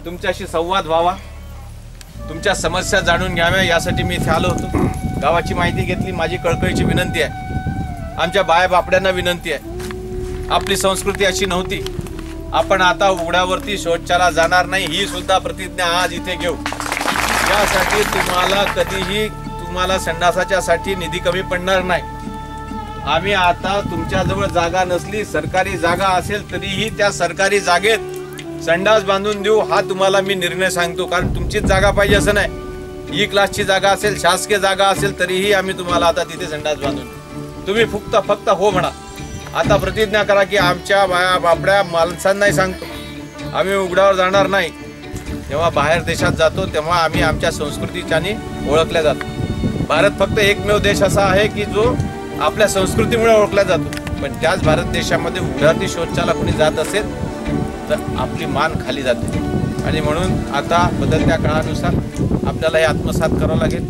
तुमच्याशी संवाद व्हावा, तुमच्या समस्या जाणून घ्याव्या यासाठी मी इथे आलो होतो। गावाची माहिती घेतली। माझी कळकळीची विनंती आहे, आमच्या बाया बापड्यांना विनंती आहे, आपली संस्कृती अशी नव्हती। आपण आता उघड्यावरती शौचाला जाणार नाही ही सुद्धा प्रतिज्ञा आज इथे घेऊ। यासाठी तुम्हाला कधीही तुम्हाला संडासाच्या साठी निधी कमी पडणार नाही। आम्ही आता तुमच्याजवळ जागा नसली, सरकारी जागा असेल तरीही त्या सरकारी जागेत संडास बांधून देऊ हा तुम्हाला मी निर्णय सांगतो। कारण तुमचीच जागा पाहिजे असं नाही, ई क्लासची जागा असेल, शासकीय जागा असेल तरीही आम्ही तुम्हाला आता तिथे संडास बांधून देऊ। तुम्ही फक्त हो म्हणा। आता प्रतिज्ञा करा की आमच्या बाया बापड्या माणसांनाही सांगतो, आम्ही उघड्यावर जाणार नाही। जेव्हा बाहेर देशात जातो तेव्हा आम्ही आमच्या संस्कृतीच्याने ओळखल्या जातो। भारत फक्त एकमेव देश असा आहे की जो आपल्या संस्कृतीमुळे ओळखला जातो। पण त्याच भारत देशामध्ये उघड्यावरती शौचाला कोणी जात असेल तर आपली मान खाली जाते। आणि म्हणून आता बदलत्या काळानुसार आपल्याला हे आत्मसात करावं लागेल।